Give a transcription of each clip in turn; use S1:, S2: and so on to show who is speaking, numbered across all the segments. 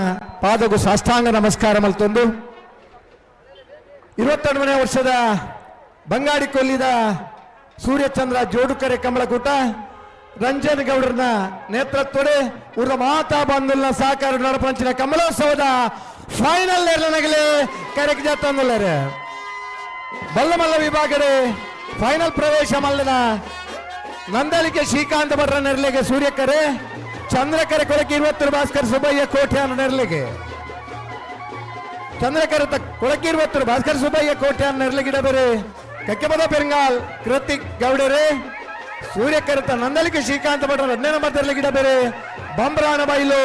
S1: ಪಾದಗೂ ಸಾಷ್ಟಾಂಗ ನಮಸ್ಕಾರ ಮಲ್ತೊಂದು 22ನೇ ವರ್ಷದ ಬಂಗಾಡಿ ಕೊಲ್ಲಿದ ಸೂರ್ಯಚಂದ್ರ ಜೋಡುಕರೆ ಕಮಲಕೂಟ ರಂಜನ್ ಗೌಡರನ ನೇತೃತ್ವಡೆ ಉರ್ದ ಮಾತಾ ಬಂಧುಲ್ನ ಸಹಕಾರ ನಡಪಂಚಿನ ಕಮಲೋತ್ಸವದ ಫೈನಲ್ ನೆರಳನಗಲೇ ಕರೆಗೆ ಜಾತಂದುಲ್ಲರೆ ಬಲ್ಲಮಲ್ಲ ವಿಭಾಗಡೆ ಫೈನಲ್ ಪ್ರವೇಶ ಮಲ್ಲನ ನಂದಳಿಕೆ ಶ್ರೀಕಾಂತ ಭಟ್ರ ನೆರಳಿಗೆ ಸೂರ್ಯಕರೆ ಚಂದ್ರಕರೆ ಕೊಳಕೆ 20 ಭಾಸ್ಕರ್ ಸುಬ್ಬಯ್ಯ ಕೋಟ್ಯಾನ ನೆರಳಿಗೆ ಚಂದ್ರಕರೆ ಕೊಳಕೆ 20 ಭಾಸ್ಕರ್ ಸುಬ್ಬಯ್ಯ ಕೋಟ್ಯಾನ ನೆರಳಿಗಿಡ ಬೇರೆ ಕಕ್ಕೆಬದ ಪೆರಂಗಾಲ್ ಕೃತಿಕ್ ಗೌಡರೆ ಸೂರ್ಯಕರೆತ ನಂದಳಿಕೆ ಶ್ರೀಕಾಂತ ಭಟ್ರ 10ನೇ ನಂಬರ್ ನೆರಳಿಗಿಡ ಬೇರೆ ಬಂಬ್ರಾಣ ಬೈಲು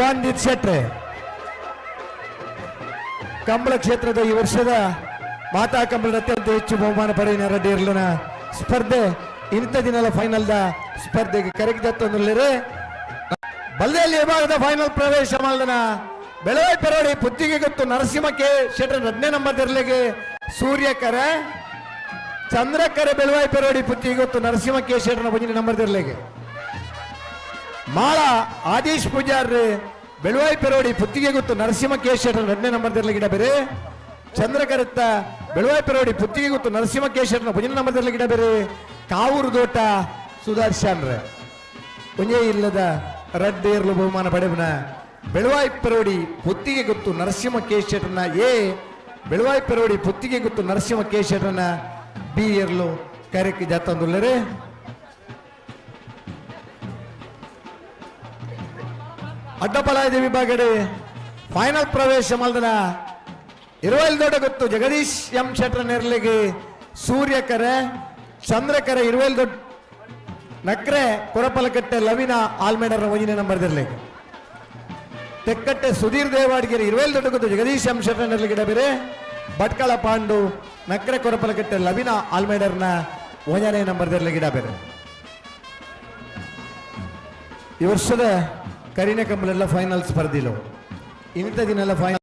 S1: ವಂದಿತ್ ಶೆಟ್ರೆ ಕಂಬಳ ಕ್ಷೇತ್ರದ ಈ ವರ್ಷದ ಮಾತಾ ಕಂಬಳದ ಅತ್ಯಂತ ಹೆಚ್ಚು ಬಹುಮಾನ ಪಡೆಯಿನ ರೆಡ್ಡಿರ್ಲನ ಸ್ಪರ್ಧೆ ಇಂಥ ದಿನದ ಫೈನಲ್ ಸ್ಪರ್ಧೆಗೆ ಕರೆಗಿದತ್ತೊಂದಿಲ್ಲರೆ ಬಲ್ದೆಯಲ್ಲಿ ವಿಭಾಗದ ಫೈನಲ್ ಪ್ರವೇಶ ಮಾಡಿದ ಬೆಳವೈ ಪೆರೋಡಿ ಪುತ್ತಿಗೆ ಗೊತ್ತು ನರಸಿಂಹಕ್ಕೆ ಶೆಟ್ರ 10ನೇ ನಂಬರ್ ತೆರಲಿಗೆ ಸೂರ್ಯಕರೆ ಚಂದ್ರಕರೆ ಬೆಳವೈ ಪೆರೋಡಿ ಪುತ್ತಿಗೆ ಗೊತ್ತು ನರಸಿಂಹಕ್ಕೆ ಶೆಟ್ರನ 1ನೇ ನಂಬರ್ ತೆರಲಿಗೆ ಮಾಳ ಆದೀಶ್ ಪೂಜಾರ್ರೆ ಬೆಳವೈ ಪೆರೋಡಿ ಪುತ್ತಿಗೆ ಗೊತ್ತು ನರಸಿಂಹಕ್ಕೆ ಶೆಟ್ರ 10ನೇ ನಂಬರ್ ತೆರಲಿಗಿಡ ಬೇರೆ ಚಂದ್ರಕರೆತ್ತ ಬೆಳವೈ ಪೆರೋಡಿ ಪುತ್ತಿಗೆ ಗೊತ್ತು ನರಸಿಂಹಕ್ಕೆ ಶೆಟ್ರನ 1ನೇ ನಂಬರ್ ತೆರಲಿಗಿಡ ಬೇರೆ ಕಾವೂರು ದೋಟ ಸುದರ್ಶನ್ರೆ ಒಂದೇ ಇಲ್ಲದ ರಡ್ಡ ಏರ್ಲು ಬಹುಮಾನ ಪಡೆವನ ಬೆಳವಾಯಿ ಪೆರೋಡಿ ಪುತ್ತಿಗೆ ಗೊತ್ತು ನರಸಿಂಹ ಕೇಶಟನ ಎ ಬೆಳವಾಯಿ ಪೆರೋಡಿ ಪುತ್ತಿಗೆ ಗೊತ್ತು ನರಸಿಂಹ ಕೇಶಟನ ಬಿ ಏರ್ಲು ಕರೆಕ್ಕೆ ಜಾತಂದುಲ್ಲರೆ ಅಡ್ಡಪಲಾಯದ ವಿಭಾಗಡೆ ಫೈನಲ್ ಪ್ರವೇಶ ಮಲ್ದನ 20 ದೊಡ್ಡ ಗೊತ್ತು ಜಗದೀಶ್ ಎಂ ಶೆಟ್ರ ನೆರಳಿಗೆ ಸೂರ್ಯಕರೆ ಚಂದ್ರಕರೆ 20 ದೊಡ್ಡ ನಕ್ರೆ ಕೊರಪಲಕಟ್ಟೆ ಲವಿನ ಆಲ್ಮೇಡರ್ 1ನೇ ನಂಬರ್ ತೆರಲಿಗೆ ತೆಕ್ಕಟ್ಟೆ ಸುಧೀರ್ ದೇವಾಡಿಗೆರೆ 20 ದೊಡ್ಡ ಗೊತ್ತು ಜಗದೀಶ್ ಎಂ ಶೆಟ್ರ ನೆರಳಿಗಿಡ ಬೇರೆ ಭಟ್ಕಳ ಪಾಂಡು ನಕ್ರೆ ಕೊರಪಲಕಟ್ಟೆ ಲವಿನ ಆಲ್ಮೇಡರ್ನ 1ನೇ ನಂಬರ್ ತೆರಲಿಗಿಡ ಬೇರೆ ಈ ವರ್ಷದ ಕರಿನ ಕಂಬಳೆಲ್ಲ ಫೈನಲ್ ಸ್ಪರ್ಧಿಲು ಇಂಥ ದಿನೆಲ್ಲ ಫೈನಲ್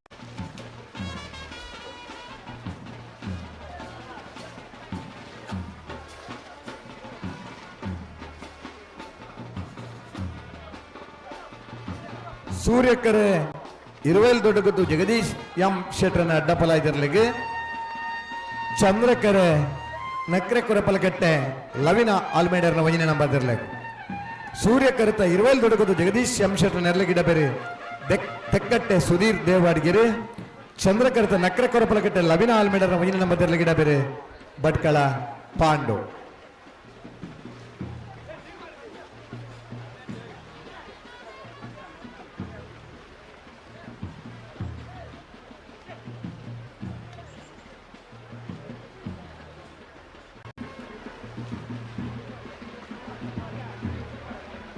S1: ಸೂರ್ಯಕರೆ 20 ದೊಡ್ಡ ಗೊತ್ತು ಜಗದೀಶ್ ಎಂ ಶೆಟ್ರನ ಅಡ್ಡಪಲಾಯದರ್ಲಿಗೆ ಚಂದ್ರಕರೆ ನಕ್ರೆ ಕೊರಪಲಕಟ್ಟೆ ಲವಿನ ಆಲ್ಮೇಡರ್ನ 1ನೇ ನಂಬರ್ ತೆರಲಿಗೆ ಸೂರ್ಯಕರೆತ 20 ದೊಡ್ಡ ಗೊತ್ತು ಜಗದೀಶ್ ಎಂ ಶೆಟ್ರ ನೆರಳಿಗಿಡ ಬೇರೆ ತೆಕ್ಕಟ್ಟೆ ಸುಧೀರ್ ದೇವಾಡಿಗೆರೆ ಚಂದ್ರಕರೆತ ನಕ್ರೆ ಕೊರಪಲಕಟ್ಟೆ ಲವಿನ ಆಲ್ಮೇಡರ್ನ 1ನೇ ನಂಬರ್ ತೆರಲಿಗಿಡ ಬೇರೆ ಭಟ್ಕಳ ಪಾಂಡು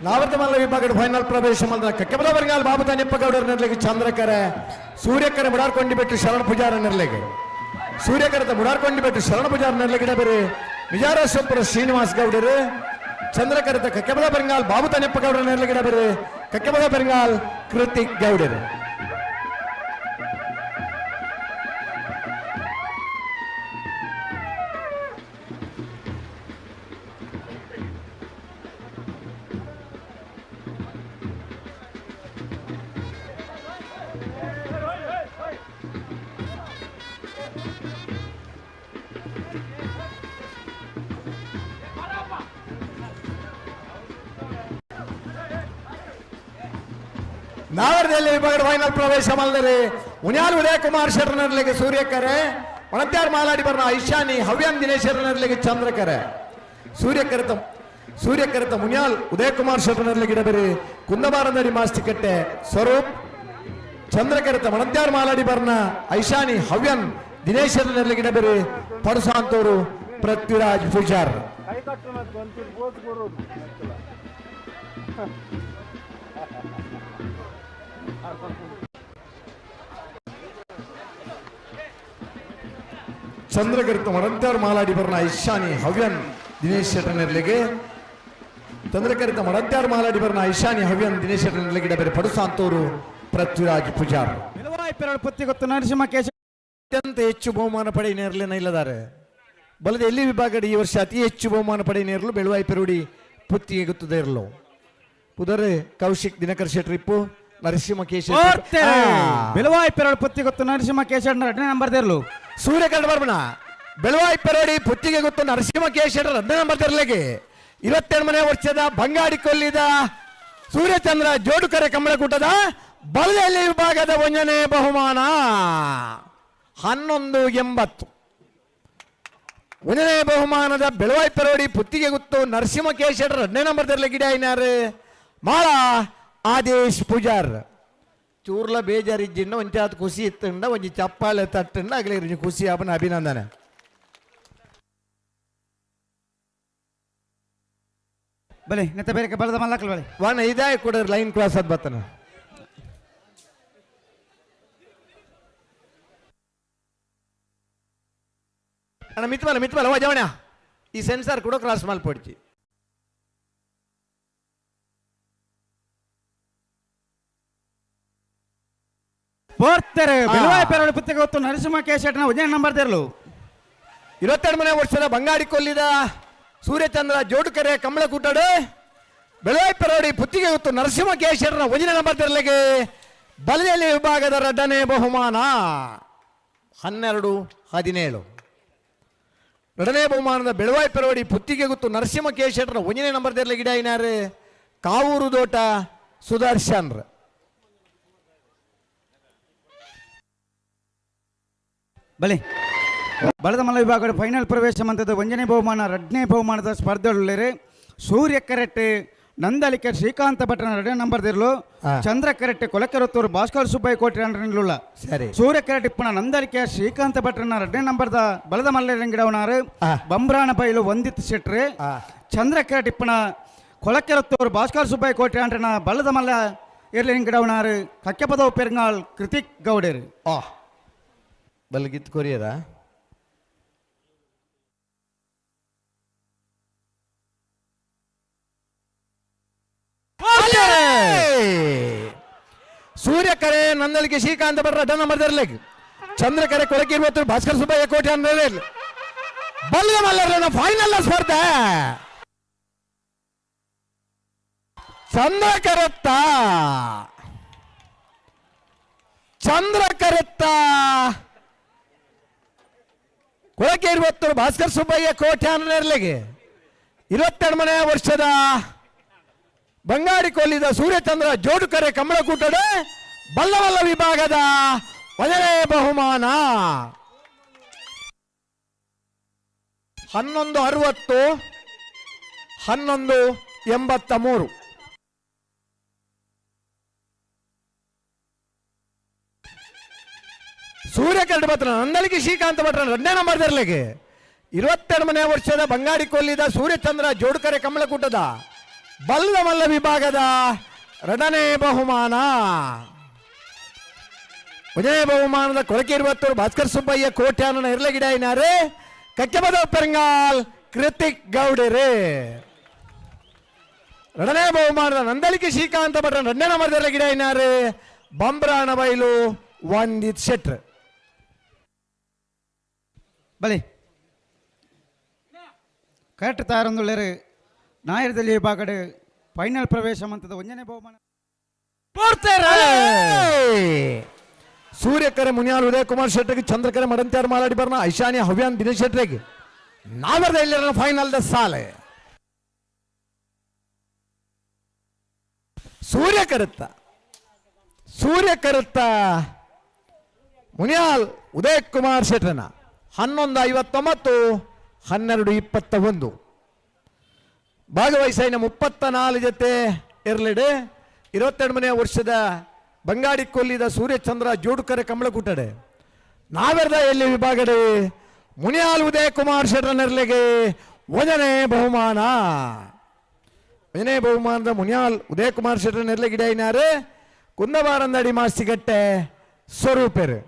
S1: ನಾವರ್ಧಮಲ್ಲ ವಿಭಾಗದ ಫೈನಲ್ ಪ್ರವೇಶ ಮಾಡಿದ ಕಕ್ಕೆಬಲ ಬರಂಗಾಲ್ ಬಾಬು ತಾನೆಪ್ಪ ಗೌಡರ ನೆರಳಿಗೆ ಚಂದ್ರಕರೆ ಸೂರ್ಯಕರೆ ಮುಡಾರ್ಕೊಂಡಿ ಬಿಟ್ಟು ಶರಣ ಪೂಜಾರ ನೆರಳಿಗೆ ಸೂರ್ಯಕರೆತ ಮುಡಾರ್ಕೊಂಡಿ ಬಿಟ್ಟು ಶರಣ ಪೂಜಾರ ನೆರಳಿಗಿಡ ಬೇರೆ ವಿಜಾರಸೋಪುರ ಶ್ರೀನಿವಾಸ್ ಗೌಡರು ಚಂದ್ರಕರೆತ ಕಕ್ಕೆಬಲ ಬರಂಗಾಲ್ ಬಾಬು ತಾನೆಪ್ಪ ಗೌಡರ ನೆರಳಿಗಿಡ ಬೇರೆ ಕಕ್ಕೆಬಲ ಬರಂಗಾಲ್ ಕೃತಿಕ್ ಗೌಡರು ನಾವರ್ದಲ್ಲಿ ವಿಭಾಗದ ಫೈನಲ್ ಪ್ರವೇಶ ಮಾಡಿದರೆ ಉನ್ಯಾಲ್ ಉದಯ ಕುಮಾರ್ ಶೆಟ್ರ ನೆರಳಿಗೆ ಸೂರ್ಯಕರೆ ಒಣತ್ಯಾರ್ ಮಾಲಾಡಿ ಬರ್ನ ಐಶಾನಿ ಹವ್ಯಾನ್ ದಿನೇಶ್ ನೆರಳಿಗೆ ಚಂದ್ರಕರೆ ಸೂರ್ಯಕರೆತ ಮುನ್ಯಾಲ್ ಉದಯ ಕುಮಾರ್ ಶೆಟ್ರ ನೆರಳಿಗೆ ಇಡಬೇರೆ ಕುಂದಬಾರನಡಿ ಮಾಸ್ತಿಕಟ್ಟೆ ಸ್ವರೂಪ್ ಚಂದ್ರಕರೆತ ಒಣತ್ಯಾರ್ ಮಾಲಾಡಿ ಬರ್ನ ಐಶಾನಿ ಹವ್ಯಾನ್ ದಿನೇಶ್ ನೆರಳಿಗೆ ಇಡಬೇರೆ ಪಡುಸಾಂತೂರು ಪೃಥ್ವಿರಾಜ್ ಪೂಜಾರ್ ಚಂದ್ರಕರಿತ ಮಡಂತ್ಯಾರ್ ಮಾಲಾಡಿ ಬರ್ನ ಐಶಾನಿ ಹವ್ಯನ್ ದಿನೇಶ್ ಶೆಟ್ರ ನೆರಳಿಗೆ ಚಂದ್ರಕರಿತ ಮಡಂತ್ಯಾರ್ ಮಾಲಾಡಿ ಬರ್ನ ಐಶಾನಿ ಹವ್ಯನ್ ದಿನೇಶ್ ಶೆಟ್ರ ನೆರಳಿಗೆ ಬೇರೆ ಪಡುಸಾಂತೂರು ಪೃಥ್ವಿರಾಜ್ ಪೂಜಾರ್ ಅತ್ಯಂತ ಹೆಚ್ಚು ಬಹುಮಾನ ಪಡೆ ನೇರಲೇನ ಇಲ್ಲದಾರೆ ಬಲದ ಎಲ್ಲಿ ವಿಭಾಗದ ಈ ವರ್ಷ ಅತಿ ಹೆಚ್ಚು ಬಹುಮಾನ ಪಡೆ ನೇರಲು ಬೆಳವಾಯಿ ಪೆರೋಡಿ ಪುತ್ತಿಗೆ ಗೊತ್ತದೆ ಇರಲು ಪುದರೆ ಕೌಶಿಕ್ ದಿನಕರ್ ಶೆಟ್ರಿಪ್ಪು ನರಸಿಂಹಕೇಶಿ
S2: ಬೆಳವಾಯಿ ಪೆರೋಡಿ ಪುತ್ತಿ ಗೊತ್ತು ನರಸಿಂಹಕೇಶಿ 2ನೇ ನಂಬರ್ ದೇರ್ಲು
S1: ಸೂರ್ಯಕಂಡ ಬರ್ಬಣ ಬೆಳವಾಯಿ ಪೆರೋಡಿ ಪುತ್ತಿಗೆ ಗೊತ್ತು ನರಸಿಂಹಕೇಶಿ 2ನೇ ನಂಬರ್ ತೆರಲಿಗೆ 22ನೇ ವರ್ಷದ ಬಂಗಾಡಿ ಕೊಲ್ಲಿದ ಸೂರ್ಯಚಂದ್ರ ಜೋಡುಕರೆ ಕಮಲಕೂಟದ ಬಲದಲ್ಲಿ ವಿಭಾಗದ 1ನೇ ಬಹುಮಾನ 1180. 1ನೇ ಬಹುಮಾನದ ಬೆಳವಾಯಿ ಪೆರೋಡಿ ಪುತ್ತಿಗೆ ಗೊತ್ತು ನರಸಿಂಹಕೇಶಿ 2ನೇ ನಂಬರ್ ತೆರಲಿಗೆ ಗಿಡ ಏನಾರು ಮಾಳ ಆದೇಶ್ ಪೂಜಾರ್ ಚೂರ್ಲ ಬೇಜಾರಿಜ್ಜಿಂದ ಒಂಚೆ ಅದು ಖುಷಿ ಇತ್ತಂಡ ಒಂಜಿ ಚಪ್ಪಾಳೆ ತಟ್ಟಂಡ ಆಗಲಿ ಖುಷಿ ಅವನ ಅಭಿನಂದನೆ.
S2: ಬಲೆ ನೆತ್ತ ಬೇರೆ ಬಲದ ಮಲ್ಲಕ್ಕಲ್ ಬಲೆ
S1: ಒನ್ ಇದಾಯ ಕೂಡ ಲೈನ್ ಕ್ಲಾಸ್ ಅದ್ ಬತ್ತನ ಅಣ್ಣ ಮಿತ್ಮಲ ಓ ಜವಣ್ಣ ಈ ಸೆನ್ಸಾರ್ ಕೂಡ ಕ್ರಾಸ್ ಮಲ್ಪೊಡ್ಚಿ
S2: ಪೋರ್ತಾರೆ ಬೆಳವಾಯಿ ಪೆರೋಡಿ ಪುತ್ತಿಗೆ ಗೊತ್ತು ನರಸಿಂಹಕೇಶಿ 1ನೇ ನಂಬರ್ ದೇರ್ಲು
S1: 22ನೇ ವರ್ಷದ ಬಂಗಾಡಿ ಕೊಲ್ಲಿದ ಸೂರ್ಯಚಂದ್ರ ಜೋಡುಕೆರೆ ಕಮಲಕೂಟಡು ಬೆಳವಾಯಿ ಪೆರೋಡಿ ಪುತ್ತಿಗೆ ಗೊತ್ತು ನರಸಿಂಹಕೇಶಿ 1ನೇ ನಂಬರ್ ತೆರಲಿಗೆ ಬಲದಲ್ಲಿ ವಿಭಾಗದ 2ನೇ ಬಹುಮಾನ 1217. 2ನೇ ಬಹುಮಾನದ ಬೆಳವಾಯಿ ಪೆರೋಡಿ ಪುತ್ತಿಗೆ ಗೊತ್ತು ನರಸಿಂಹಕೇಶಿ 1ನೇ ನಂಬರ್ ತೆರಲಿಗೆ ಗಿಡ ಏನಾರು ಕಾವೂರು ದೋಟ ಸುದರ್ಶನ್ರ
S2: ಬಲೆ ಬಲದ ಮಲ್ಲ ವಿಭಾಗದ ಫೈನಲ್ ಪ್ರವೇಶ ಹಂತದ 1ನೇ ಬಹುಮಾನ 2ನೇ ಬಹುಮಾನದ ಸ್ಪರ್ಧೆಯುಳ್ಳರೆ ಸೂರ್ಯ ಕರೆಟ್ಟೆ ನಂದಲಿಕೆ ಶ್ರೀಕಾಂತ ಭಟ್ರನ 2ನೇ ನಂಬರ್ ದೇರ್ಲು ಚಂದ್ರ ಕರೆಟ್ಟೆ ಕೊಲಕೆರತ್ತೂರು ಭಾಸ್ಕರ್ ಸುಬ್ಬಯ್ಯ ಕೋಟಿ ಅಂಡ್ರನ್ಲುಳ್ಳ ಸೂರ್ಯ ಕರೆಟ್ಟೆ ಇಪ್ಪಣ ನಂದಲಿಕೆ ಶ್ರೀಕಾಂತ ಭಟ್ರನ 2ನೇ ನಂಬರ್ದ ಬಲದ ಮಲ್ಲ ಗಿಡವನಾರು ಬಂಬ್ರಾಣ ಬೈಲು ವಂದಿತ್ ಶೆಟ್ರೆ ಚಂದ್ರ ಕರೆಟ್ಟೆ ಇಪ್ಪಣ ಕೊಲಕೆರತ್ತೂರು ಭಾಸ್ಕರ್ ಸುಬ್ಬಯ್ಯ ಕೋಟಿ ಅಂಡ್ರನ ಬಲದ ಮಲ್ಲ ಇರ್ಲಿ ಗಿಡವನಾರು ಕಕ್ಕೆಪದವು ಪೆರ್ಗಾಳ್ ಕೃತಿಕ್ ಗೌಡೇರು
S1: ಬಲ್ಗಿತ್ ಕೊರಿಯರ ಸೂರ್ಯಕರೆ ನಂದಲಿಗೆ ಶ್ರೀಕಾಂತ ಭಟ್ರ 2ನೇ ನಂಬರ್ ತೆರಲಿಗೆ ಚಂದ್ರಕರೆ ಕೊಳಕೆ 20 ಭಾಸ್ಕರ್ ಸುಬ್ಬಯ್ಯ ಕೋಟೆ ಅಂದ್ರೆ ಬಲ್ಗ ಮಲ್ಲರನ ಫೈನಲ್ ಸ್ಪರ್ಧೆ ಚಂದ್ರಕರೆತ್ತ ಕೊಳಕೆ 20 ಭಾಸ್ಕರ್ ಸುಬ್ಬಯ್ಯ ಕೋಟೆ ನೆರಳಿಗೆ 22ನೇ ವರ್ಷದ ಬಂಗಾಡಿ ಕೊಲ್ಲಿದ ಸೂರ್ಯಚಂದ್ರ ಜೋಡುಕರೆ ಕಮಲಕೂಟದ ಬಲ್ಲವಲ್ಲ ವಿಭಾಗದ 1ನೇ ಬಹುಮಾನ 1160 1183. ಸೂರ್ಯಕರಡು ಭಟ್ರ ನಂದಲಿಕೆ ಶ್ರೀಕಾಂತ ಭಟ್ರ 2ನೇ ನಂಬರ್ ತೆರಲಿಗೆ 22ನೇ ವರ್ಷದ ಬಂಗಾಡಿ ಕೊಲ್ಲಿದ ಸೂರ್ಯಚಂದ್ರ ಜೋಡುಕರೆ ಕಮಲಕೂಟದ ಬಲ್ಲದ ಮಲ್ಲ ವಿಭಾಗದ 2ನೇ ಬಹುಮಾನ 1ನೇ ಬಹುಮಾನದ ಕೊಳಕೆ 20 ಭಾಸ್ಕರ್ ಸುಬ್ಬಯ್ಯ ಕೋಟ್ಯಾನ ಇರ್ಲಗಿಡ ಏನಾರೆ ಕಕ್ಕೆಬದ ಪೆರಂಗಾಲ್ ಕೃತಿಕ್ ಗೌಡರೇ. 2ನೇ ಬಹುಮಾನದ ನಂದಲಿಕೆ ಶ್ರೀಕಾಂತ ಭಟ್ರ 2ನೇ ನಂಬರ್ ಇರ್ಲಗಿಡ ಏನಾರೆ ಬಂಬ್ರಾಣ ಬೈಲು ವಂದಿತ್ ಶೆಟ್ರ್
S2: ಬಲೆ ಕರೆಕ್ಟ್ ತಾರೊಂದುಳ್ಳರು ನಾಯರದಲ್ಲಿ ವಿಭಾಗದ ಫೈನಲ್ ಪ್ರವೇಶ ಹಂತದ 1ನೇ ಬಹುಮಾನ
S1: ಸೂರ್ಯಕರೆ ಮುನಿಯಾಲ್ ಉದಯ ಕುಮಾರ್ ಶೆಟ್ಟಿಗೆ ಚಂದ್ರಕರೆ ಮಡಂತ್ಯಾರ ಮಾಲಾಡಿ ಬರ್ನ ಐಶಾನಿ ಹವ್ಯಾನ್ ದಿನೇಶ್ ಶೆಟ್ರಿಗೆ ನಾವರದ ಇಲ್ಲಿ ಫೈನಲ್ ದ ಸಾಲೆ ಸೂರ್ಯಕರುತ್ತ ಮುನಿಯಾಲ್ ಉದಯ ಕುಮಾರ್ ಶೆಟ್ರನ 1159 1221 ಭಾಗವಹಿಸಿನ 34 ಜೊತೆ ಇರಲಿಡೆ 22ನೇ ವರ್ಷದ ಬಂಗಾಡಿ ಕೊಲ್ಲಿದ ಸೂರ್ಯಚಂದ್ರ ಜೋಡುಕರೆ ಕಮಲಕೂಟಡೆ ನಾವೆರ್ದ ಎಲ್ಲಿ ವಿಭಾಗಡೆ ಮುನಿಯಾಲ್ ಉದಯ ಕುಮಾರ್ ಶೆಟ್ರನೆರ್ಲೆಗೆ 1ನೇ ಬಹುಮಾನ 1ನೇ ಬಹುಮಾನದ ಮುನಿಯಾಲ್ ಉದಯ ಕುಮಾರ್ ಶೆಟ್ರನೆರ್ಲೆಗೆ ಇಡೈನಾರೆ ಕುಂದವಾರಂದಡಿ ಮಾಸ್ತಿಗಟ್ಟೆ ಸ್ವರೂಪೇರು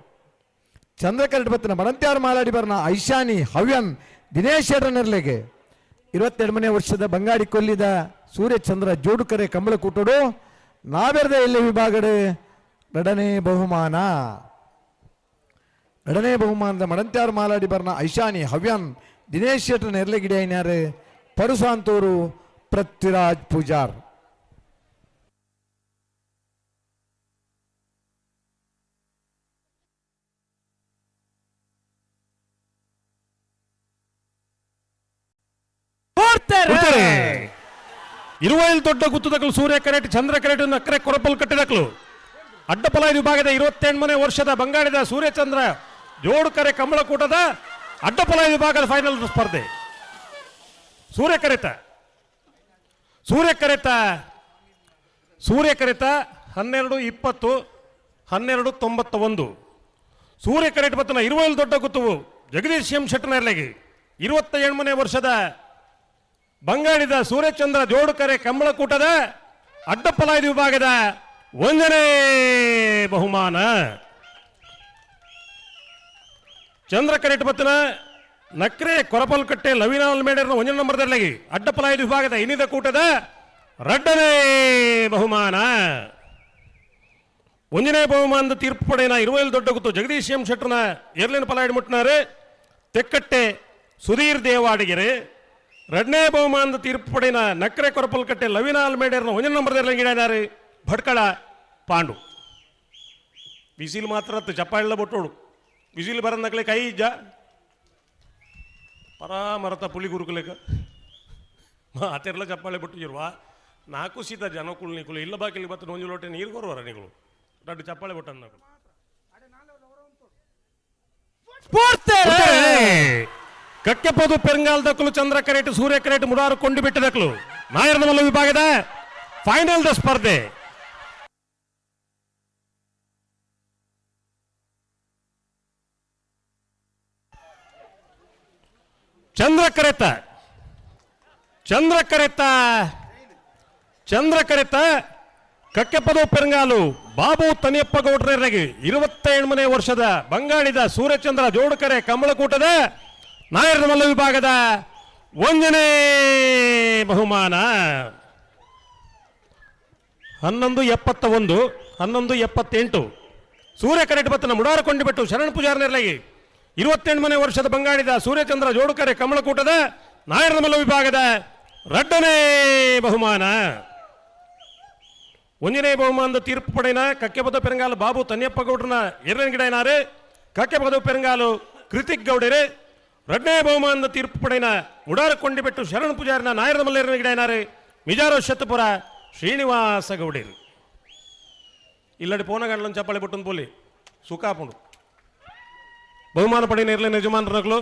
S1: ಚಂದ್ರಕರಡ್ ಬತ್ತನ ಮಡಂತ್ಯಾರ ಮಾಲಾಡಿ ಬರ್ನ ಐಶಾನಿ ಹವ್ಯನ್ ದಿನೇಶ್ ಶೆಟ್ರನೆರ್ಲೆಗೆ 22ನೇ ವರ್ಷದ ಬಂಗಾಡಿ ಕೊಲ್ಲಿದ ಸೂರ್ಯಚಂದ್ರ ಜೋಡುಕರೆ ಕಮಲಕೂಟಡು ನಾವೆರ್ದ ಎಲ್ಲಿ ವಿಭಾಗಡೆ 2ನೇ ಬಹುಮಾನ 2ನೇ ಬಹುಮಾನದ ಮಡಂತ್ಯಾರ ಮಾಲಾಡಿ ಬರ್ನ ಐಶಾನಿ ಹವ್ಯಾನ್ ದಿನೇಶ್ ಶೆಟ್ರ ನೆರ್ಲೆಗಿಡೆ ಐನಾರೆ ಪರುಸಾಂತೂರು ಪೃಥ್ವಿರಾಜ್ ಪೂಜಾರ್
S3: 20 ದೊಡ್ಡ ಗುತ್ತುದಕ್ಕಲು ಸೂರ್ಯ ಕರೆಟ್ ಚಂದ್ರ ಕರೆಟ್ ನಕ್ಕರೆ ಕೊರಪಲ್ ಕಟ್ಟಿದಕ್ಕಲು ಅಡ್ಡಪಲಾಯ ವಿಭಾಗದ 28ನೇ ವರ್ಷದ ಬಂಗಾಳಿದ ಸೂರ್ಯಚಂದ್ರ ಜೋಡುಕರೆ ಕಂಬಳಕೂಟದ ಅಡ್ಡಪಲಾಯ ವಿಭಾಗದ ಫೈನಲ್ ಸ್ಪರ್ಧೆ ಸೂರ್ಯ ಕರೆತ 12-20 1291 ಸೂರ್ಯ ಕರೆಟ್ ಬತ್ತನ 20 ದೊಡ್ಡ ಗುತ್ತುವು ಜಗದೀಶ್ ಎಂ ಶೆಟ್ಟನರ್ಲೆಗೆ 27ನೇ ವರ್ಷದ ಬಂಗಾಳಿದ ಸೂರ್ಯಚಂದ್ರ ಜೋಡುಕರೆ ಕಂಬಳಕೂಟದ ಅಡ್ಡಪಲಾಯದ ವಿಭಾಗದ 1ನೇ ಬಹುಮಾನ ಚಂದ್ರ ಕರೆಟ್ ಬತ್ತನ ನಕ್ರೆ ಕೊರಪಲ್ಕಟ್ಟೆ ಲವಿನಾಲ್ ಮೇಡರ್ನ 1ನೇ ನಂಬರ್ದಲ್ಲಿ ಅಡ್ಡಪಲಾಯದ ವಿಭಾಗದ ಇನಿದ ಕೂಟದ 2ನೇ ಬಹುಮಾನ 1ನೇ ಬಹುಮಾನದ ತೀರ್ಪು ಪಡೆಯನ 20 ದೊಡ್ಡ ಗುತ್ತು ಜಗದೀಶ್ ಎಂ ಶೆಟ್ಟರ್ನ ಎರ್ಲಿನ ಪಲಾಯಡ್ ಮುಟ್ನಾರು ತೆಕ್ಕಟ್ಟೆ ಸುಧೀರ್ ದೇವಾಡಿಗೆರೆ 2ನೇ ಬಹುಮಾನದ ತೀರ್ಪು ಪಡೆಯನ ನಕ್ರೆ ಕೊರಪಲ್ಕಟ್ಟೆ ಲವಿನಾಲ್ ಮೇಡರ್ನ 1ನೇ ನಂಬರ್ದಲ್ಲಿ ಗಿಡನಾರು ಭಟ್ಕಳ ಪಾಂಡು ಬಿಸಿಲು ಮಾತ್ರ ಚಪ್ಪಾಳೆಲ್ಲ ಬೊಟ್ಟೋಡು ಬಿಸಿಲು ಬರಂದಕ್ಲೆ ಕೈ ಇಜ್ಜ ಪರಾಮರತ ಪುಲಿ ಗುರುಕುಲೆಕ ಮಾತೆಲ್ಲ ಚಪ್ಪಾಳೆ ಬಿಟ್ಟಿರುವ 4 ಸೀತ ಜನಕುಲ್ ನಿಕುಲು ಇಲ್ಲ ಬಾಕಿಲಿ ಬತ್ತು ನೊಂಜು ಲೋಟೆ ನೀರು ಕೊರುವರ ನಿಗಳು ದೊಡ್ಡ ಚಪ್ಪಾಳೆ ಬಿಟ್ಟಂದು ನಕಲು ಕಕ್ಕೆಪೋದು ಪೆರಂಗಾಲ್ದಕ್ಕಲು ಚಂದ್ರ ಕರೆಟ್ ಸೂರ್ಯ ಕರೆಟ್ ಮುರಾರು ಕೊಂಡು ಬಿಟ್ಟದಕ್ಕಲು ನಾಯರ್ನ ಮಲ್ಲ ವಿಭಾಗದ ಫೈನಲ್ ದ ಸ್ಪರ್ಧೆ ಚಂದ್ರ ಕರೆತ ಕಕ್ಕೆಪದು ಪೆರಂಗಾಲು ಬಾಬು ತನಿಯಪ್ಪ ಗೌಡ್ರಿಗೆ 28ನೇ ವರ್ಷದ ಬಂಗಾಳಿದ ಸೂರ್ಯಚಂದ್ರ ಜೋಡುಕರೆ ಕಂಬಳಕೂಟದ ನಾಯರ್ನ ಮಲ್ಲ ವಿಭಾಗದ 1ನೇ ಬಹುಮಾನ 11-71 ಸೂರ್ಯ ಕರೆಟ್ ಬತ್ತನ ಮುಡಾರ ಕೊಂಡಿಬಿಟ್ಟು ಶರಣ ಪೂಜಾರನಿರ್ಲಗಿ 28ನೇ ವರ್ಷದ ಬಂಗಾಳಿದ ಸೂರ್ಯಚಂದ್ರ ಜೋಡುಕರೆ ಕಮಲಕೂಟದ ನಾಯರ್ನ ಮಲ್ಲ ವಿಭಾಗದ 2ನೇ ಬಹುಮಾನ 1ನೇ ಬಹುಮಾನದ ತೀರ್ಪು ಪಡೆಯನ ಕಕ್ಕೆಪದ ಪೆರಂಗಾಲು ಬಾಬು ತನ್ಯಪ್ಪ ಗೌಡ್ರನ ಎರಡನೇ ಗಿಡ ಏನಾರು ಕಕ್ಕೆಪದ ಪೆರಂಗಾಲು ಕೃತಿಕ್ ಗೌಡರೆ 2ನೇ ಬಹುಮಾನದ ತೀರ್ಪು ಪಡೆಯನ ಮುಡಾರ ಕೊಂಡಿಬಿಟ್ಟು ಶರಣ ಪೂಜಾರನ ನಾಯರ್ನ ಮಲ್ಲ ಎರಡನೇ ಗಿಡ ಏನಾರು ಮಿಜಾರೋ ಶತಪುರ ಶ್ರೀನಿವಾಸ ಗೌಡರು ಇಲ್ಲಡಿ ಪೋನಗಂಡ್ಲನ್ನು ಚಪ್ಪಾಳೆ ಬಿಟ್ಟು ಪೋಲಿ ಸುಖಾಪುಂಡು ಬಹುಮಾನ ಪಡೆಯ ನಿರ್ಲಯ ಯಜಮಾನರಗಳು